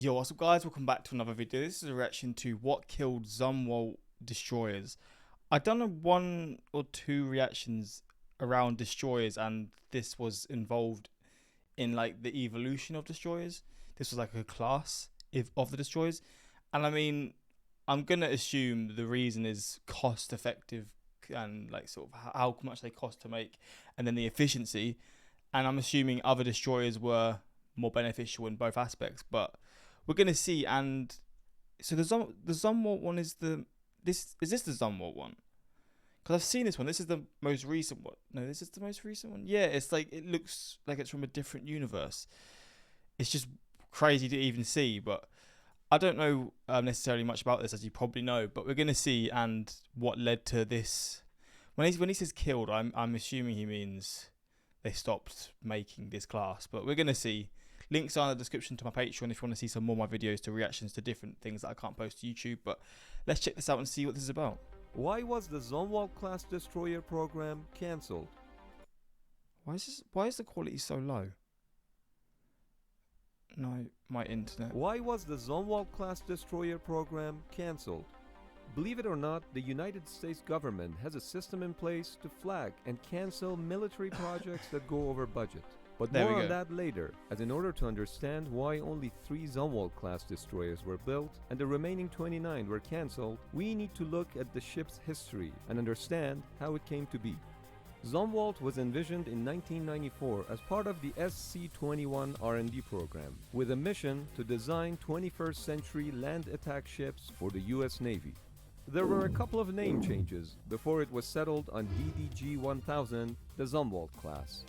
Yo, what's up guys, welcome back to another video. This is a reaction to what killed Zumwalt destroyers. I've done a one or two reactions around destroyers and this was involved in like the evolution of destroyers. This was like a class of the destroyers. And I mean, I'm going to assume the reason is cost effective and like sort of how much they cost to make and then the efficiency. And I'm assuming other destroyers were more beneficial in both aspects, but we're gonna see. And so the Zumwalt one is the this is this the Zumwalt one? Because I've seen this one. This is the most recent one. No, this is the most recent one. Yeah, it's like it looks like it's from a different universe. It's just crazy to even see. But I don't know necessarily much about this, as you probably know. But we're gonna see and what led to this. When he says killed, I'm assuming he means they stopped making this class. But we're gonna see. Links are in the description to my Patreon if you want to see some more of my videos to reactions to different things that I can't post to YouTube. But let's check this out and see what this is about. Why was the Zumwalt class destroyer program cancelled? Why is the quality so low? No, my internet. Why was the Zumwalt class destroyer program cancelled? Believe it or not, the United States government has a system in place to flag and cancel military projects that go over budget. But more on that later, as in order to understand why only 3 Zumwalt class destroyers were built and the remaining 29 were cancelled, we need to look at the ship's history and understand how it came to be. Zumwalt was envisioned in 1994 as part of the SC-21 R&D program, with a mission to design 21st century land attack ships for the US Navy. There were a couple of name changes before it was settled on DDG-1000, the Zumwalt class.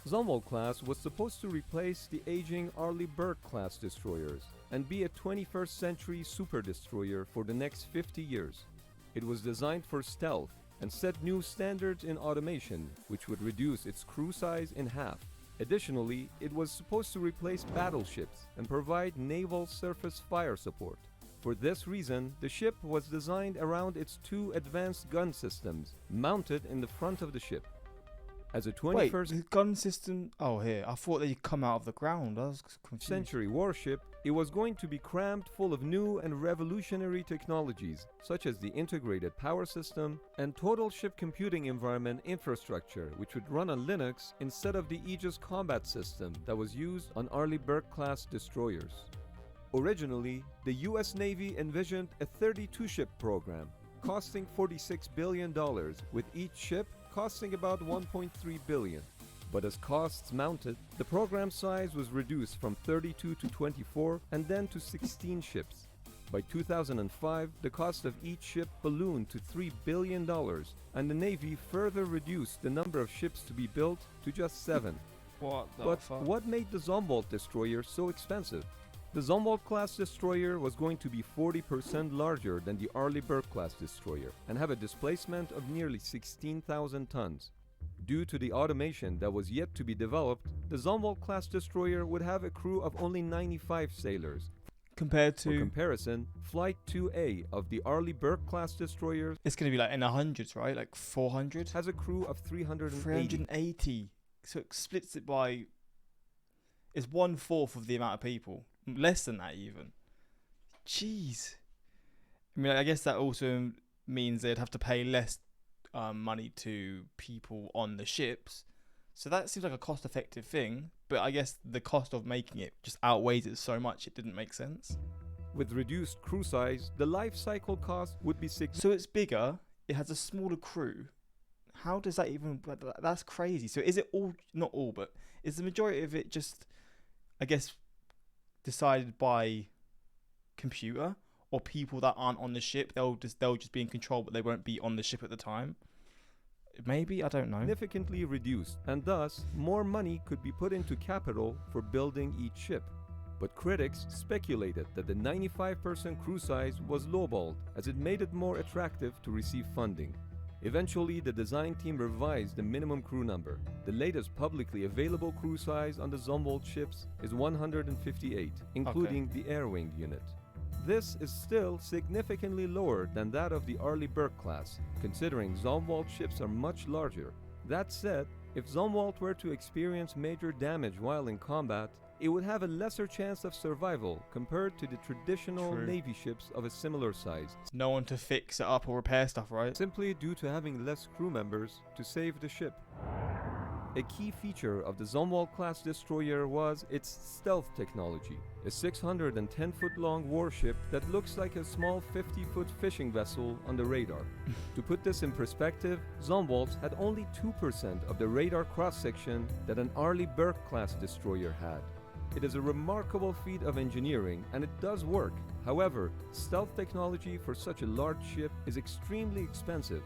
Zumwalt class was supposed to replace the aging Arleigh Burke class destroyers and be a 21st century super destroyer for the next 50 years. It was designed for stealth and set new standards in automation, which would reduce its crew size in half. Additionally, it was supposed to replace battleships and provide naval surface fire support. For this reason, the ship was designed around its 2 advanced gun systems mounted in the front of the ship. As a 21st Wait, the gun system. Oh, here. I thought they'd come out of the ground. I was confused. Century warship, it was going to be crammed full of new and revolutionary technologies, such as the integrated power system and total ship computing environment infrastructure, which would run on Linux instead of the Aegis combat system that was used on Arleigh Burke class destroyers. Originally, the US Navy envisioned a 32-ship program, costing $46 billion, with each ship costing about $1.3 billion. But as costs mounted, the program size was reduced from 32 to 24 and then to 16 ships. By 2005, the cost of each ship ballooned to $3 billion, and the Navy further reduced the number of ships to be built to just 7. What made the Zumwalt destroyer so expensive? The Zumwalt class destroyer was going to be 40% larger than the Arleigh Burke class destroyer and have a displacement of nearly 16,000 tons. Due to the automation that was yet to be developed, the Zumwalt class destroyer would have a crew of only 95 sailors. Compared to... For comparison, Flight 2A of the Arleigh Burke class destroyers, it's going to be like in the hundreds, right? Like 400? Has a crew of 380. 380. So it splits it by... It's 1/4 of the amount of people. Less than that even. Jeez. I mean, I guess that also means they'd have to pay less money to people on the ships. So that seems like a cost-effective thing. But I guess the cost of making it just outweighs it so much it didn't make sense. With reduced crew size, the life cycle cost would be significant. So it's bigger. It has a smaller crew. How does that even... That's crazy. So is it all... Not all, but is the majority of it just... I guess... decided by computer or people that aren't on the ship? They'll just be in control, but they won't be on the ship at the time. Maybe, I don't know. Significantly reduced, and thus more money could be put into capital for building each ship. But critics speculated that the 95% crew size was lowballed, as it made it more attractive to receive funding. Eventually, the design team revised the minimum crew number. The latest publicly available crew size on the Zumwalt ships is 158, including the air wing unit. This is still significantly lower than that of the Arleigh Burke class, considering Zumwalt ships are much larger. That said, if Zumwalt were to experience major damage while in combat, it would have a lesser chance of survival compared to the traditional True. Navy ships of a similar size, No one to fix it up or repair stuff, right? simply due to having less crew members to save the ship. A key feature of the Zumwalt class destroyer was its stealth technology, a 610-foot-long warship that looks like a small 50-foot fishing vessel on the radar. To put this in perspective, Zumwalt had only 2% of the radar cross-section that an Arleigh Burke class destroyer had. It is a remarkable feat of engineering, and it does work. However, stealth technology for such a large ship is extremely expensive.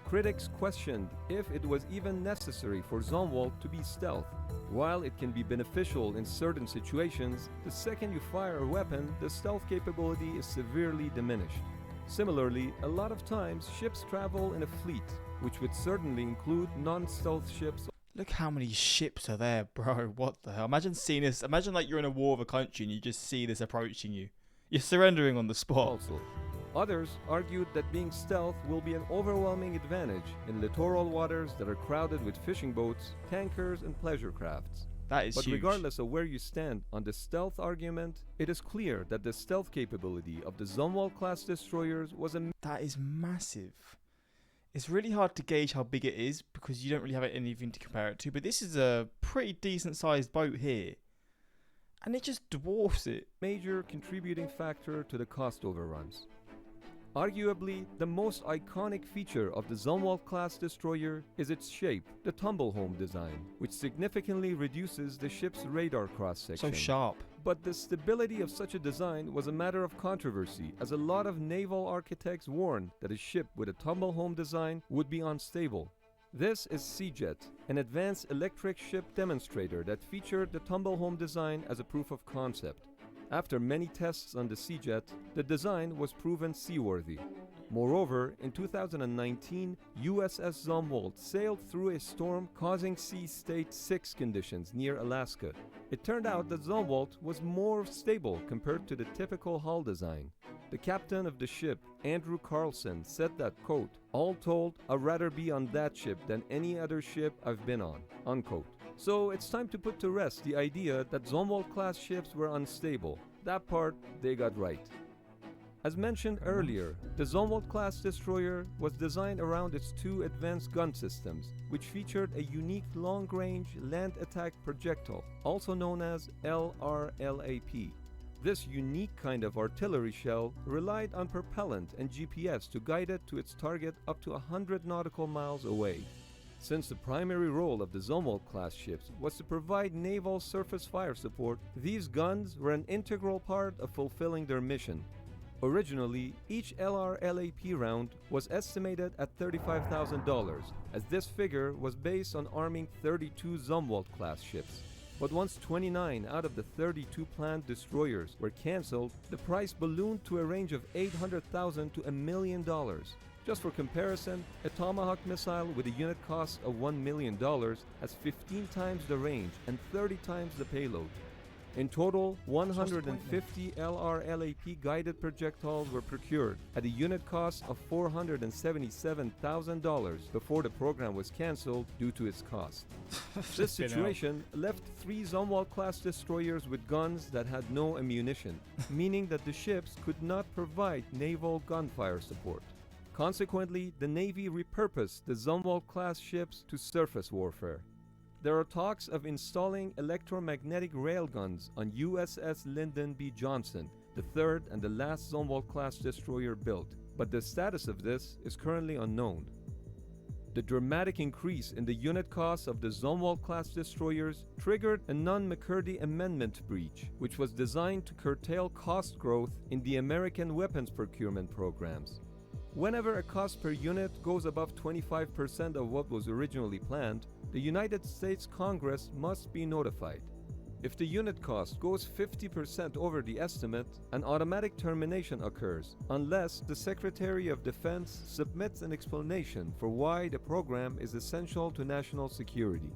Critics questioned if it was even necessary for Zumwalt to be stealth. While it can be beneficial in certain situations, the second you fire a weapon, the stealth capability is severely diminished. Similarly, a lot of times ships travel in a fleet, which would certainly include non-stealth ships. Look how many ships are there, bro. What the hell? Imagine seeing this. Imagine like you're in a war of a country and you just see this approaching you. You're surrendering on the spot. Also, others argued that being stealth will be an overwhelming advantage in littoral waters that are crowded with fishing boats, tankers, and pleasure crafts. That is But huge. regardless of where you stand on the stealth argument, it is clear that the stealth capability of the Zumwalt class destroyers was a That is massive. It's really hard to gauge how big it is because you don't really have anything to compare it to. But this is a pretty decent sized boat here. And it just dwarfs it. major contributing factor to the cost overruns. Arguably, the most iconic feature of the Zumwalt class destroyer is its shape, the tumble home design, which significantly reduces the ship's radar cross-section. So sharp. But the stability of such a design was a matter of controversy, as a lot of naval architects warned that a ship with a tumble home design would be unstable. This is Seajet, an advanced electric ship demonstrator that featured the tumble home design as a proof of concept. After many tests on the Seajet, the design was proven seaworthy. Moreover, in 2019, USS Zumwalt sailed through a storm causing sea state 6 conditions near Alaska. It turned out that Zumwalt was more stable compared to the typical hull design. The captain of the ship, Andrew Carlson, said that, quote, "All told, I'd rather be on that ship than any other ship I've been on," unquote. So it's time to put to rest the idea that Zumwalt-class ships were unstable. That part, they got right. As mentioned earlier, the Zumwalt-class destroyer was designed around its 2 advanced gun systems, which featured a unique long-range land attack projectile, also known as LRLAP. This unique kind of artillery shell relied on propellant and GPS to guide it to its target up to 100 nautical miles away. Since the primary role of the Zumwalt-class ships was to provide naval surface fire support, these guns were an integral part of fulfilling their mission. Originally, each LRLAP round was estimated at $35,000, as this figure was based on arming 32 Zumwalt-class ships. But once 29 out of the 32 planned destroyers were cancelled, the price ballooned to a range of $800,000 to $1 million. Just for comparison, a Tomahawk missile with a unit cost of $1 million has 15 times the range and 30 times the payload. In total, 150 LRLAP guided projectiles were procured at a unit cost of $477,000 before the program was cancelled due to its cost. This situation left 3 Zumwalt-class destroyers with guns that had no ammunition, meaning that the ships could not provide naval gunfire support. Consequently, the Navy repurposed the Zumwalt-class ships to surface warfare. There are talks of installing electromagnetic railguns on USS Lyndon B. Johnson, the third and the last Zumwalt-class destroyer built, but the status of this is currently unknown. The dramatic increase in the unit cost of the Zumwalt-class destroyers triggered a Nunn-McCurdy Amendment breach, which was designed to curtail cost growth in the American weapons procurement programs. Whenever a cost per unit goes above 25% of what was originally planned, the United States Congress must be notified. If the unit cost goes 50% over the estimate, an automatic termination occurs unless the Secretary of Defense submits an explanation for why the program is essential to national security.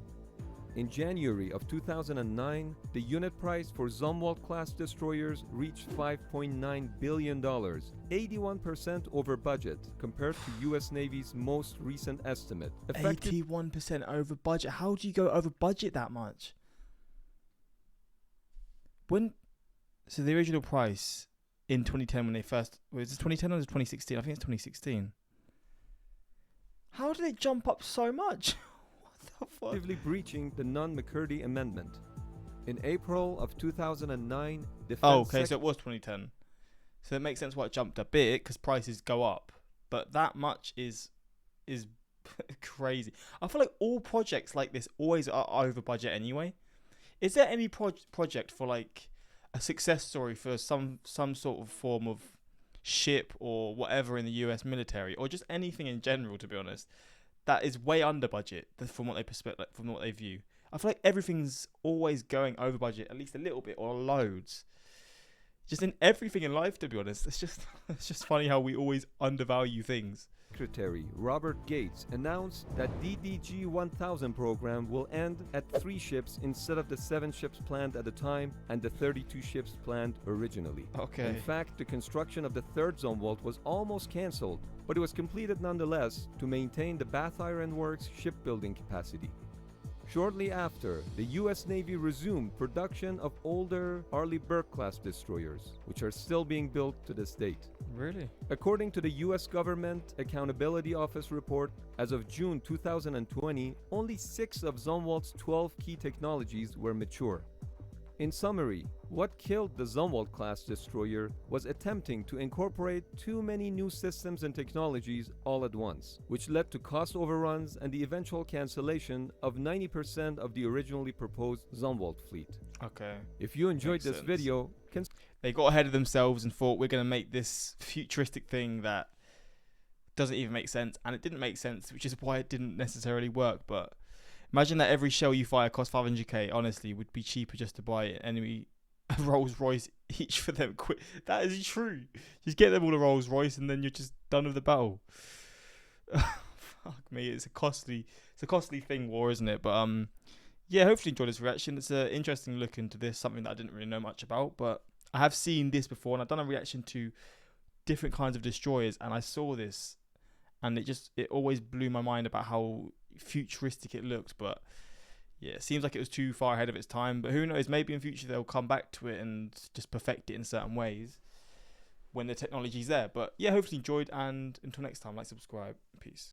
In January of 2009, the unit price for Zumwalt-class destroyers reached $5.9 billion, 81% over budget compared to US Navy's most recent estimate. 81% over budget. How do you go over budget that much? when so the original price in 2010 when they first was it 2010 or was it 2016? I think it's 2016. How did it jump up so much? What the fuck? Actively breaching the Nunn-McCurdy Amendment. In April of 2009, Defense Oh, okay, so it was 2010. So it makes sense why it jumped a bit because prices go up, but that much is crazy. I feel like all projects like this always are over budget anyway. Is there any project for like a success story for some sort of form of ship or whatever in the US military or just anything in general, to be honest, that is way under budget from what from what they view? I feel like everything's always going over budget at least a little bit or loads. Just in everything in life, to be honest. It's just funny how we always undervalue things. Secretary Robert Gates announced that DDG-1000 program will end at 3 ships instead of the 7 ships planned at the time and the 32 ships planned originally. Okay. In fact, the construction of the 3rd Zumwalt was almost cancelled, but it was completed nonetheless to maintain the Bath Iron Works shipbuilding capacity. Shortly after, the U.S. Navy resumed production of older Arleigh-Burke-class destroyers, which are still being built to this date. Really? According to the U.S. Government Accountability Office report, as of June 2020, only 6 of Zumwalt's 12 key technologies were mature. In summary, what killed the Zumwalt-class destroyer was attempting to incorporate too many new systems and technologies all at once, which led to cost overruns and the eventual cancellation of 90% of the originally proposed Zumwalt fleet. Okay. If you enjoyed this video, they got ahead of themselves and thought we're going to make this futuristic thing that doesn't even make sense, and it didn't make sense, which is why it didn't necessarily work. But imagine that every shell you fire costs 500k. Honestly, would be cheaper just to buy an Rolls Royce each for them. That is true. Just get them all a Rolls Royce, and then you're just done with the battle. Fuck me, it's a costly thing, war, isn't it? But yeah, hopefully you enjoyed this reaction. It's an interesting look into this, something that I didn't really know much about, but I have seen this before, and I've done a reaction to different kinds of destroyers, and I saw this, and it always blew my mind about how futuristic it looked. But yeah, it seems like it was too far ahead of its time, but who knows, maybe in future they'll come back to it and just perfect it in certain ways when the technology's there. But yeah, hopefully you enjoyed, and until next time, like, subscribe, peace.